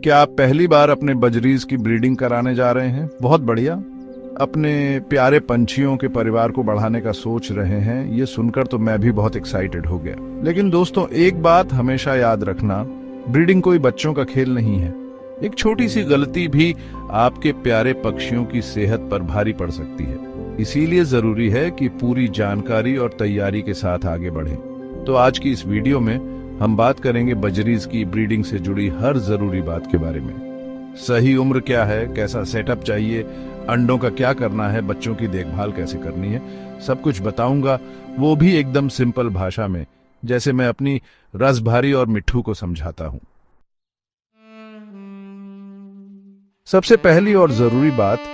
क्या आप पहली बार अपने बजरीज की ब्रीडिंग कराने जा रहे हैं? बहुत बढ़िया। अपने प्यारे पंछियों के परिवार को बढ़ाने का सोच रहे हैं, ये सुनकर तो मैं भी बहुत एक्साइटेड हो गया। लेकिन दोस्तों, एक बात हमेशा याद रखना, ब्रीडिंग कोई बच्चों का खेल नहीं है। एक छोटी सी गलती भी आपके प्यारे पक्षियों की सेहत पर भारी पड़ सकती है। इसीलिए जरूरी है कि पूरी जानकारी और तैयारी के साथ आगे बढ़ें। तो आज की इस वीडियो में हम बात करेंगे बजरीज की ब्रीडिंग से जुड़ी हर जरूरी बात के बारे में। सही उम्र क्या है, कैसा सेटअप चाहिए, अंडों का क्या करना है, बच्चों की देखभाल कैसे करनी है, सब कुछ बताऊंगा, वो भी एकदम सिंपल भाषा में, जैसे मैं अपनी रसभारी और मिट्ठू को समझाता हूं। सबसे पहली और जरूरी बात,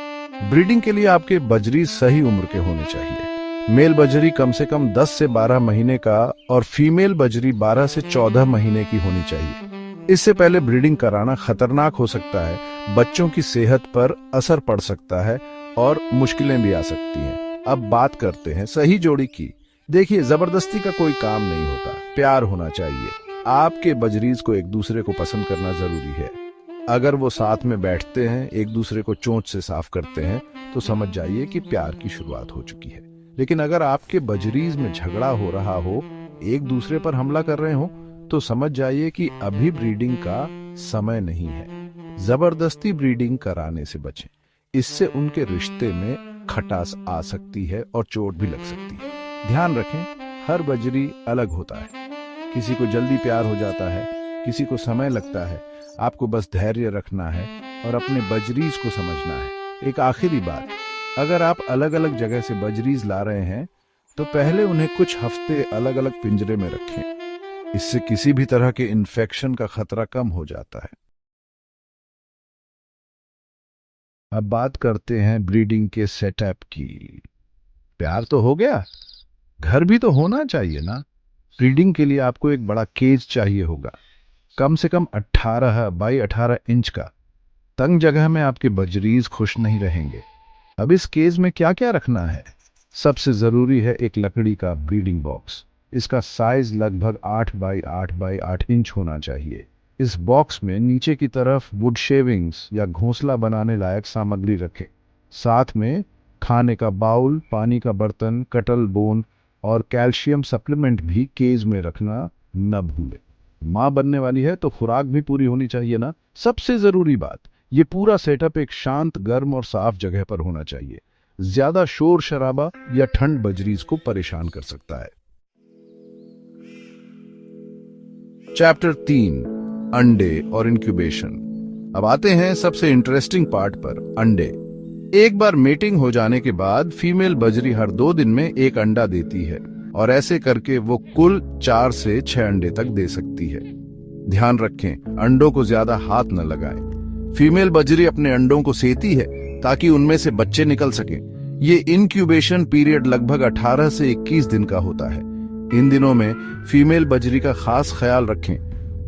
ब्रीडिंग के लिए आपके बजरीज सही उम्र के होने चाहिए। मेल बजरी कम से कम 10 से 12 महीने का और फीमेल बजरी 12 से 14 महीने की होनी चाहिए। इससे पहले ब्रीडिंग कराना खतरनाक हो सकता है, बच्चों की सेहत पर असर पड़ सकता है और मुश्किलें भी आ सकती हैं। अब बात करते हैं सही जोड़ी की। देखिए, जबरदस्ती का कोई काम नहीं होता, प्यार होना चाहिए। आपके बजरीज को एक दूसरे को पसंद करना जरूरी है। अगर वो साथ में बैठते हैं, एक दूसरे को चोंच से साफ करते हैं, तो समझ जाइए कि प्यार की शुरुआत हो चुकी है। लेकिन अगर आपके बजरीज में झगड़ा हो रहा हो, एक दूसरे पर हमला कर रहे हो, तो समझ जाइए कि अभी ब्रीडिंग का समय नहीं है। जबरदस्ती ब्रीडिंग कराने से बचें, इससे उनके रिश्ते में खटास आ सकती है और चोट भी लग सकती है। ध्यान रखें, हर बजरी अलग होता है। किसी को जल्दी प्यार हो जाता है, किसी को समय लगता है। आपको बस धैर्य रखना है और अपने बजरीज को समझना है। एक आखिरी बात, अगर आप अलग अलग जगह से बजरीज ला रहे हैं, तो पहले उन्हें कुछ हफ्ते अलग अलग पिंजरे में रखें। इससे किसी भी तरह के इन्फेक्शन का खतरा कम हो जाता है। अब बात करते हैं ब्रीडिंग के सेटअप की। प्यार तो हो गया, घर भी तो होना चाहिए ना। ब्रीडिंग के लिए आपको एक बड़ा केज चाहिए होगा, कम से कम 18 बाई 18 इंच का। तंग जगह में आपके बजरीज खुश नहीं रहेंगे। अब इस केज में क्या क्या रखना है? सबसे जरूरी है एक लकड़ी का ब्रीडिंग बॉक्स। इसका साइज लगभग 8 बाई 8 बाई 8 इंच होना चाहिए। इस बॉक्स में नीचे की तरफ वुड शेविंग्स या घोंसला बनाने लायक सामग्री रखें। साथ में खाने का बाउल, पानी का बर्तन, कटल बोन और कैल्शियम सप्लीमेंट भी केज में रखना न भूलें। मां बनने वाली है तो खुराक भी पूरी होनी चाहिए ना। सबसे जरूरी बात, ये पूरा सेटअप एक शांत, गर्म और साफ जगह पर होना चाहिए। ज्यादा शोर शराबा या ठंड बजरीज को परेशान कर सकता है। चैप्टर 3, अंडे और इंक्यूबेशन। अब आते हैं सबसे इंटरेस्टिंग पार्ट पर, अंडे। एक बार मेटिंग हो जाने के बाद फीमेल बजरी हर 2 दिन में एक अंडा देती है और ऐसे करके वो कुल 4 से 6 अंडे तक दे सकती है। ध्यान रखें, अंडों को ज्यादा हाथ न लगाएं। फीमेल बजरी अपने अंडों को सेती है ताकि उनमें से बच्चे निकल सकें। ये इनक्यूबेशन पीरियड लगभग 18 से 21 दिन का होता है। इन दिनों में फीमेल बजरी का खास ख्याल रखें,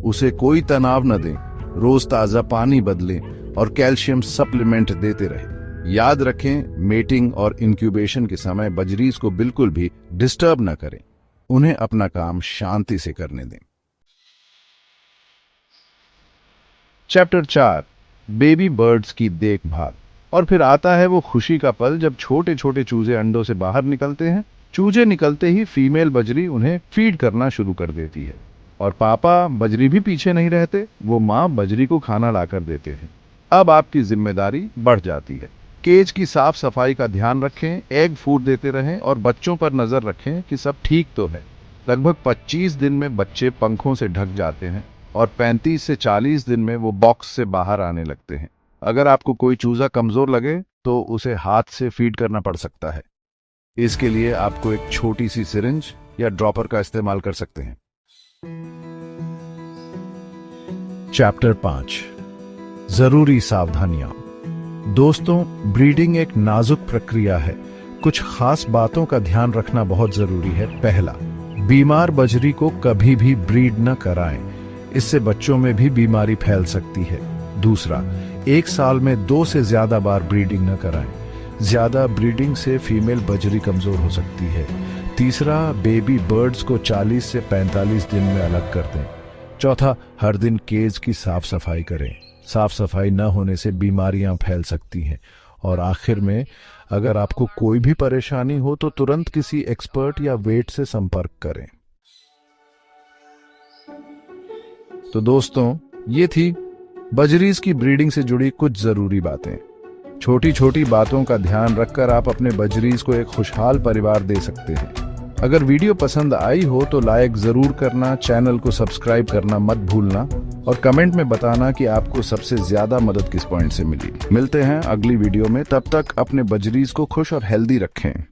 उसे कोई तनाव न दें, रोज ताजा पानी बदलें और कैल्शियम सप्लीमेंट देते रहें। याद रखें, मेटिंग और इंक्यूबेशन के समय बजरीज को बिल्कुल भी डिस्टर्ब न करें, उन्हें अपना काम शांति से करने दें। चैप्टर 4, बेबी बर्ड्स की देखभाल। और फिर आता है वो खुशी का पल जब छोटे छोटे चूजे अंडों से बाहर निकलते हैं। चूजे निकलते ही फीमेल बजरी उन्हें फीड करना शुरू कर देती है और पापा बजरी भी पीछे नहीं रहते, वो माँ बजरी को खाना लाकर देते हैं। अब आपकी जिम्मेदारी बढ़ जाती है। केज की साफ सफाई का ध्यान रखें, एग फूड देते रहें और बच्चों पर नजर रखें कि सब ठीक तो है। लगभग 25 दिन में बच्चे पंखों से ढक जाते हैं और 35 से 40 दिन में वो बॉक्स से बाहर आने लगते हैं। अगर आपको कोई चूजा कमजोर लगे तो उसे हाथ से फीड करना पड़ सकता है। इसके लिए आपको एक छोटी सी सिरिंज या ड्रॉपर का इस्तेमाल कर सकते हैं। चैप्टर 5, जरूरी सावधानियां। दोस्तों, ब्रीडिंग एक नाजुक प्रक्रिया है। कुछ खास बातों का ध्यान रखना बहुत जरूरी है। पहला, बीमार बजरी को कभी भी ब्रीड न कराएं, इससे बच्चों में भी बीमारी फैल सकती है। दूसरा, 1 साल में 2 से ज्यादा बार ब्रीडिंग न कराएं, ज्यादा ब्रीडिंग से फीमेल बजरी कमजोर हो सकती है। तीसरा, बेबी बर्ड्स को 40 से 45 दिन में अलग कर दें। चौथा, हर दिन केज की साफ सफाई करें। साफ सफाई न होने से बीमारियां फैल सकती हैं। और आखिर में, अगर आपको कोई भी परेशानी हो तो तुरंत किसी एक्सपर्ट या वेट से संपर्क करें। तो दोस्तों, ये थी बजरीज की ब्रीडिंग से जुड़ी कुछ जरूरी बातें। छोटी छोटी बातों का ध्यान रखकर आप अपने बजरीज को एक खुशहाल परिवार दे सकते हैं। अगर वीडियो पसंद आई हो तो लाइक जरूर करना, चैनल को सब्सक्राइब करना मत भूलना और कमेंट में बताना कि आपको सबसे ज्यादा मदद किस पॉइंट से मिली। मिलते हैं अगली वीडियो में, तब तक अपने बजरीज को खुश और हेल्दी रखें।